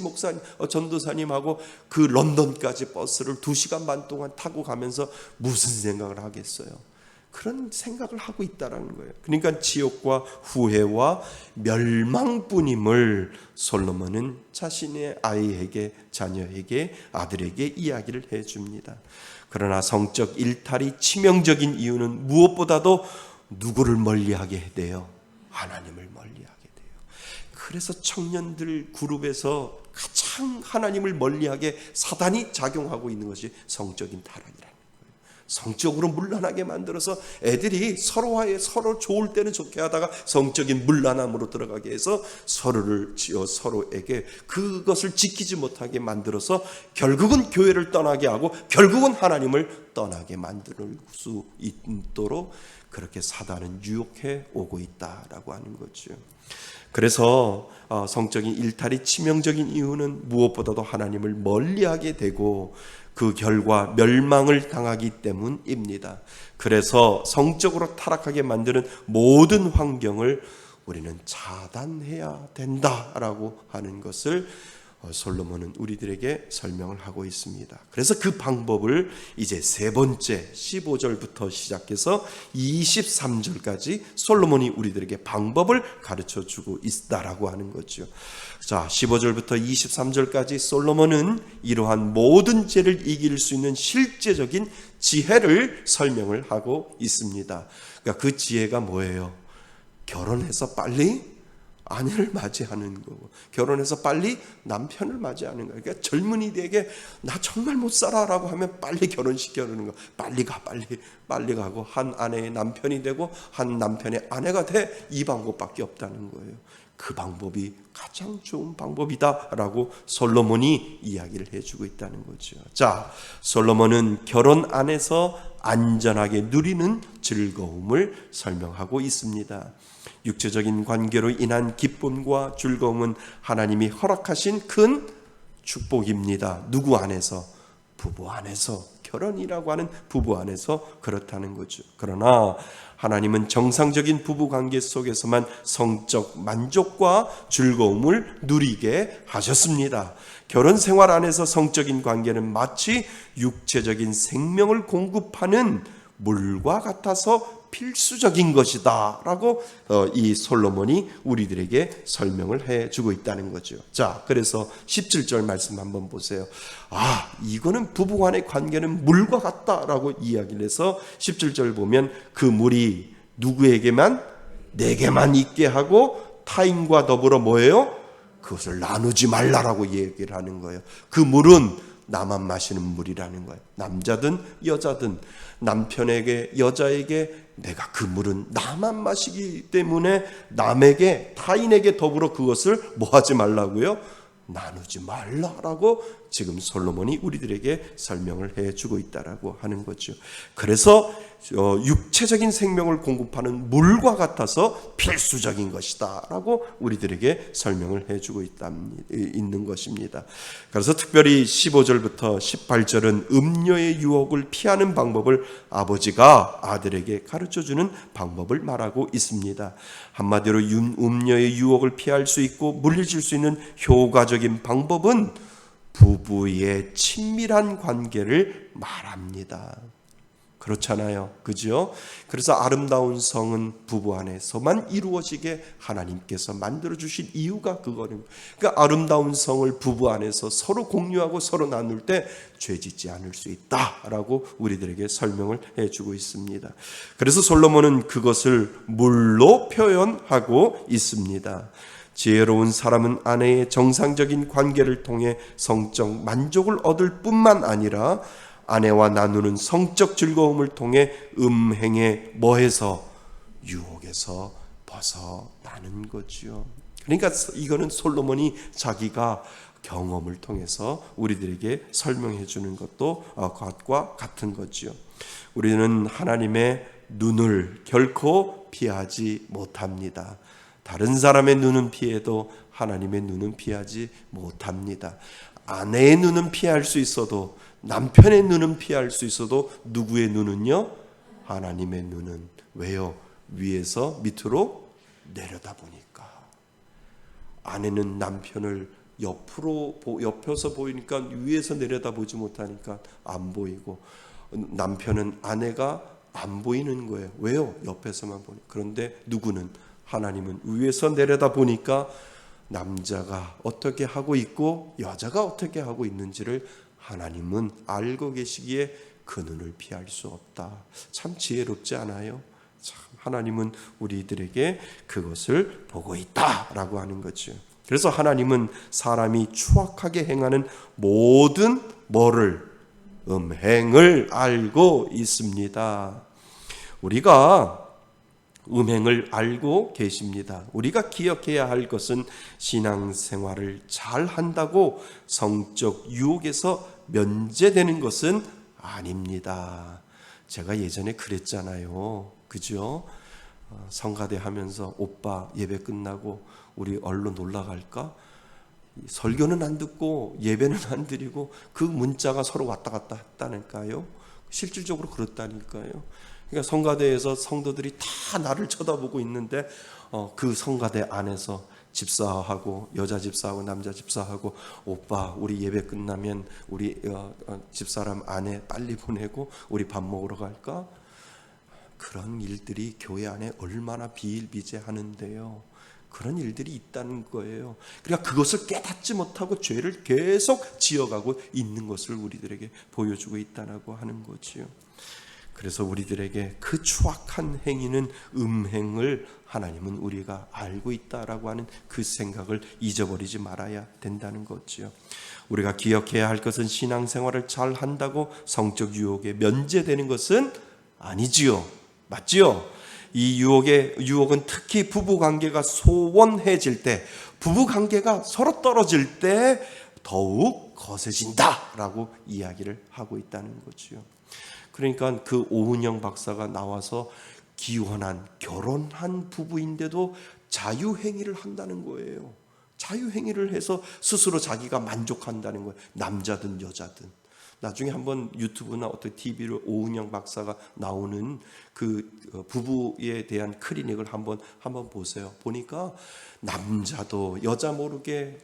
전도사님하고 그 런던까지 버스를 2시간 반 동안 타고 가면서 무슨 생각을 하겠어요? 그런 생각을 하고 있다라는 거예요. 그러니까 지옥과 후회와 멸망뿐임을 솔로몬은 자신의 아이에게, 자녀에게, 아들에게 이야기를 해줍니다. 그러나 성적 일탈이 치명적인 이유는 무엇보다도 누구를 멀리하게 돼요? 하나님을 멀리하게 돼요. 그래서 청년들 그룹에서 가장 하나님을 멀리하게 사단이 작용하고 있는 것이 성적인 타락이라는 거예요. 성적으로 문란하게 만들어서 애들이 서로 좋을 때는 좋게 하다가 성적인 문란함으로 들어가게 해서 서로에게 그것을 지키지 못하게 만들어서 결국은 교회를 떠나게 하고 결국은 하나님을 떠나게 만들 수 있도록 그렇게 사단은 유혹해 오고 있다라고 하는 거죠. 그래서 성적인 일탈이 치명적인 이유는 무엇보다도 하나님을 멀리하게 되고 그 결과 멸망을 당하기 때문입니다. 그래서 성적으로 타락하게 만드는 모든 환경을 우리는 차단해야 된다라고 하는 것을 솔로몬은 우리들에게 설명을 하고 있습니다. 그래서 그 방법을 이제 세 번째 15절부터 시작해서 23절까지 솔로몬이 우리들에게 방법을 가르쳐 주고 있다라고 하는 거죠. 자, 15절부터 23절까지 솔로몬은 이러한 모든 죄를 이길 수 있는 실제적인 지혜를 설명을 하고 있습니다. 그러니까 그 지혜가 뭐예요? 결혼해서 빨리 아내를 맞이하는 거고, 결혼해서 빨리 남편을 맞이하는 거예요. 그러니까 젊은이들에게 나 정말 못 살아라고 하면 빨리 결혼시켜주는 거. 빨리 가고 한 아내의 남편이 되고 한 남편의 아내가 돼. 이 방법밖에 없다는 거예요. 그 방법이 가장 좋은 방법이다라고 솔로몬이 이야기를 해주고 있다는 거죠. 자, 솔로몬은 결혼 안에서 안전하게 누리는 즐거움을 설명하고 있습니다. 육체적인 관계로 인한 기쁨과 즐거움은 하나님이 허락하신 큰 축복입니다. 누구 안에서? 부부 안에서 결혼이라고 하는 부부 안에서 그렇다는 거죠. 그러나 하나님은 정상적인 부부 관계 속에서만 성적 만족과 즐거움을 누리게 하셨습니다. 결혼 생활 안에서 성적인 관계는 마치 육체적인 생명을 공급하는 물과 같아서 필수적인 것이다 라고 이 솔로몬이 우리들에게 설명을 해주고 있다는 거죠. 자, 그래서 17절 말씀 한번 보세요. 이거는 부부간의 관계는 물과 같다라고 이야기를 해서 17절 보면 그 물이 누구에게만? 내게만 있게 하고 타인과 더불어 뭐예요? 그것을 나누지 말라라고 얘기를 하는 거예요. 그 물은 나만 마시는 물이라는 거예요. 남자든 여자든 남편에게 여자에게 내가 그 물은 나만 마시기 때문에 남에게 타인에게 더불어 그것을 뭐 하지 말라고요? 나누지 말라라고 지금 솔로몬이 우리들에게 설명을 해주고 있다라고 하는 거죠. 그래서 육체적인 생명을 공급하는 물과 같아서 필수적인 것이다라고 우리들에게 설명을 해주고 있는 것입니다. 그래서 특별히 15절부터 18절은 음료의 유혹을 피하는 방법을 아버지가 아들에게 가르쳐주는 방법을 말하고 있습니다. 한마디로 음료의 유혹을 피할 수 있고 물리칠 수 있는 효과적인 방법은 부부의 친밀한 관계를 말합니다. 그렇잖아요. 그죠? 그래서 아름다운 성은 부부 안에서만 이루어지게 하나님께서 만들어주신 이유가 그거는. 그러니까 아름다운 성을 부부 안에서 서로 공유하고 서로 나눌 때 죄짓지 않을 수 있다라고 우리들에게 설명을 해주고 있습니다. 그래서 솔로몬은 그것을 물로 표현하고 있습니다. 지혜로운 사람은 아내의 정상적인 관계를 통해 성적 만족을 얻을 뿐만 아니라 아내와 나누는 성적 즐거움을 통해 음행에 뭐해서 유혹에서 벗어나는 거죠. 그러니까 이거는 솔로몬이 자기가 경험을 통해서 우리들에게 설명해 주는 것도 그것과 같은 거죠. 우리는 하나님의 눈을 결코 피하지 못합니다. 다른 사람의 눈은 피해도 하나님의 눈은 피하지 못합니다. 아내의 눈은 피할 수 있어도 남편의 눈은 피할 수 있어도 누구의 눈은요? 하나님의 눈은. 왜요? 위에서 밑으로 내려다보니까. 아내는 남편을 옆에서 보이니까 위에서 내려다보지 못하니까 안 보이고, 남편은 아내가 안 보이는 거예요. 왜요? 옆에서만 보니. 그런데 누구는? 하나님은 위에서 내려다보니까 남자가 어떻게 하고 있고 여자가 어떻게 하고 있는지를 하나님은 알고 계시기에 그 눈을 피할 수 없다. 참 지혜롭지 않아요? 참 하나님은 우리들에게 그것을 보고 있다라고 하는 거죠. 그래서 하나님은 사람이 추악하게 행하는 모든 음행을 알고 있습니다. 우리가 음행을 알고 계십니다. 우리가 기억해야 할 것은 신앙생활을 잘 한다고 성적 유혹에서 면제되는 것은 아닙니다. 제가 예전에 그랬잖아요. 그죠? 성가대 하면서 오빠 예배 끝나고 우리 얼른 놀러 갈까? 설교는 안 듣고 예배는 안 드리고 그 문자가 서로 왔다 갔다 했다니까요. 실질적으로 그렇다니까요. 그러니까 성가대에서 성도들이 다 나를 쳐다보고 있는데 그 성가대 안에서 집사하고 여자 집사하고 남자 집사하고 오빠 우리 예배 끝나면 우리 집사람 아내 빨리 보내고 우리 밥 먹으러 갈까? 그런 일들이 교회 안에 얼마나 비일비재하는데요. 그런 일들이 있다는 거예요. 그러니까 그것을 깨닫지 못하고 죄를 계속 지어가고 있는 것을 우리들에게 보여주고 있다고 하는 거지요. 그래서 우리들에게 그 추악한 행위는 음행을 하나님은 우리가 알고 있다라고 하는 그 생각을 잊어버리지 말아야 된다는 거지요. 우리가 기억해야 할 것은 신앙생활을 잘 한다고 성적 유혹에 면제되는 것은 아니지요. 맞지요? 이 유혹은 특히 부부관계가 소원해질 때, 부부관계가 서로 떨어질 때 더욱 거세진다라고 이야기를 하고 있다는 거지요. 그러니까 그 오은영 박사가 나와서 기혼한 결혼한 부부인데도 자유행위를 한다는 거예요. 자유행위를 해서 스스로 자기가 만족한다는 거예요. 남자든 여자든. 나중에 한번 유튜브나 어떤 TV로 오은영 박사가 나오는 그 부부에 대한 클리닉을 한번 보세요. 보니까 남자도 여자 모르게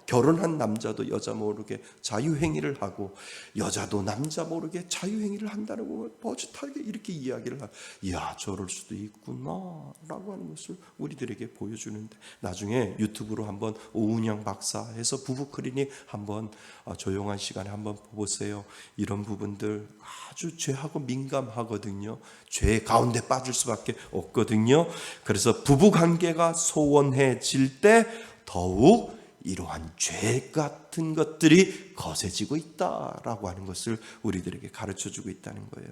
결혼한 남자도 여자 모르게 자유행위를 하고 여자도 남자 모르게 자유행위를 한다는 거 버젓하게 이렇게 이야기를 하고, 이야 저럴 수도 있구나라고 하는 것을 우리들에게 보여주는데, 나중에 유튜브로 한번 오은영 박사 해서 부부 클리닉 한번 조용한 시간에 한번 보세요. 이런 부분들 아주 죄하고 민감하거든요. 죄 가운데 빠질 수밖에 없거든요. 그래서 부부 관계가 소원해질 때 더욱 이러한 죄 같은 것들이 거세지고 있다라고 하는 것을 우리들에게 가르쳐주고 있다는 거예요.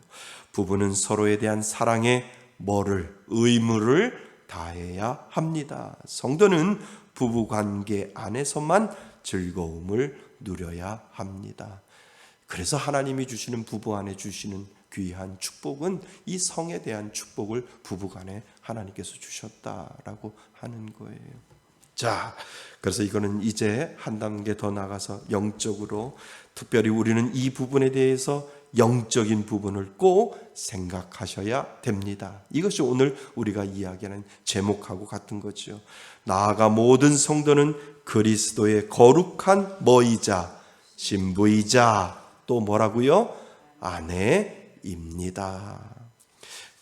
부부는 서로에 대한 사랑에 의무를 다해야 합니다. 성도는 부부 관계 안에서만 즐거움을 누려야 합니다. 그래서 하나님이 주시는 부부 안에 주시는 귀한 축복은 이 성에 대한 축복을 부부간에 하나님께서 주셨다라고 하는 거예요. 자, 그래서 이거는 이제 한 단계 더 나가서 영적으로, 특별히 우리는 이 부분에 대해서 영적인 부분을 꼭 생각하셔야 됩니다. 이것이 오늘 우리가 이야기하는 제목하고 같은 거죠. 나아가 모든 성도는 그리스도의 거룩한 뭐이자 신부이자 또 뭐라고요? 아내입니다.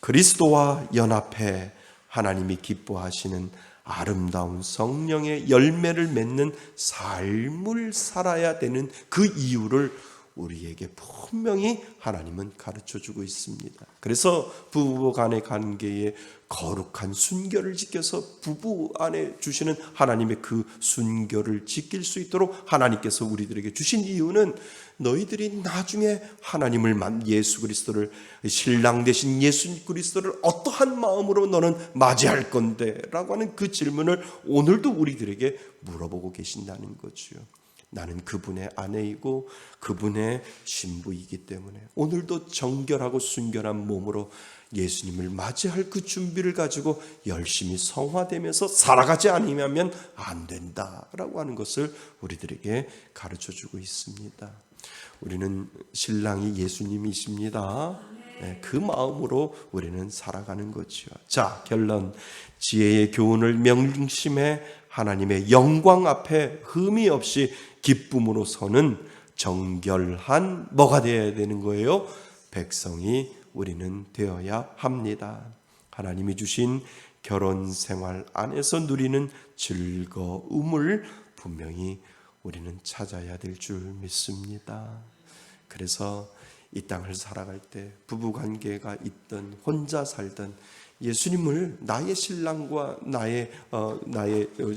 그리스도와 연합해 하나님이 기뻐하시는 아름다운 성령의 열매를 맺는 삶을 살아야 되는 그 이유를 우리에게 분명히 하나님은 가르쳐주고 있습니다. 그래서 부부 간의 관계에 거룩한 순결을 지켜서 부부 안에 주시는 하나님의 그 순결을 지킬 수 있도록 하나님께서 우리들에게 주신 이유는, 너희들이 나중에 하나님을 예수 그리스도를, 신랑 되신 예수 그리스도를 어떠한 마음으로 너는 맞이할 건데? 라고 하는 그 질문을 오늘도 우리들에게 물어보고 계신다는 거죠. 나는 그분의 아내이고 그분의 신부이기 때문에 오늘도 정결하고 순결한 몸으로 예수님을 맞이할 그 준비를 가지고 열심히 성화되면서 살아가지 않으면 안 된다라고 하는 것을 우리들에게 가르쳐주고 있습니다. 우리는 신랑이 예수님이십니다. 네, 그 마음으로 우리는 살아가는 거죠. 자, 결론. 지혜의 교훈을 명심해 하나님의 영광 앞에 흠이 없이 기쁨으로 서는 정결한 뭐가 되어야 되는 거예요? 백성이 우리는 되어야 합니다. 하나님이 주신 결혼 생활 안에서 누리는 즐거움을 분명히 우리는 찾아야 될 줄 믿습니다. 그래서 이 땅을 살아갈 때 부부관계가 있든 혼자 살든 예수님을 나의 신랑과 나의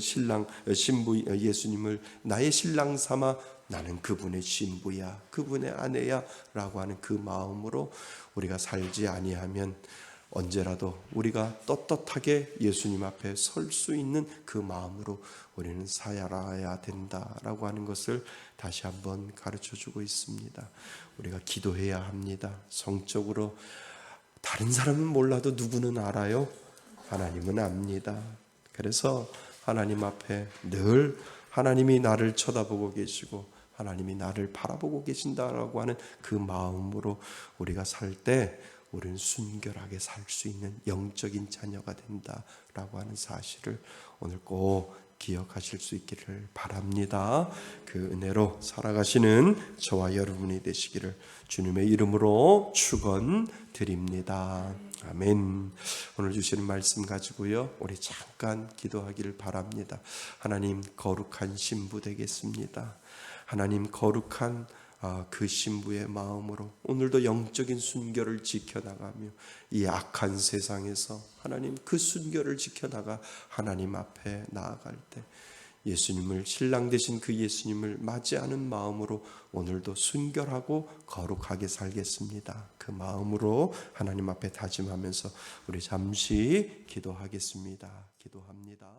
신랑 신부 예수님을 나의 신랑 삼아 나는 그분의 신부야, 그분의 아내야 라고 하는 그 마음으로 우리가 살지 아니하면 언제라도 우리가 떳떳하게 예수님 앞에 설 수 있는 그 마음으로 우리는 살아야 된다라고 하는 것을 다시 한번 가르쳐주고 있습니다. 우리가 기도해야 합니다. 성적으로 다른 사람은 몰라도 누구는 알아요? 하나님은 압니다. 그래서 하나님 앞에 늘 하나님이 나를 쳐다보고 계시고 하나님이 나를 바라보고 계신다라고 하는 그 마음으로 우리가 살 때 우리는 순결하게 살 수 있는 영적인 자녀가 된다라고 하는 사실을 오늘 꼭 기억하실 수 있기를 바랍니다. 그 은혜로 살아가시는 저와 여러분이 되시기를 주님의 이름으로 축원드립니다. 아멘. 오늘 주시는 말씀 가지고요, 우리 잠깐 기도하기를 바랍니다. 하나님, 거룩한 신부 되겠습니다. 하나님, 거룩한 그 신부의 마음으로 오늘도 영적인 순결을 지켜나가며 이 악한 세상에서 하나님 그 순결을 지켜나가 하나님 앞에 나아갈 때 예수님을, 신랑 되신 그 예수님을 맞이하는 마음으로 오늘도 순결하고 거룩하게 살겠습니다. 그 마음으로 하나님 앞에 다짐하면서 우리 잠시 기도하겠습니다. 기도합니다.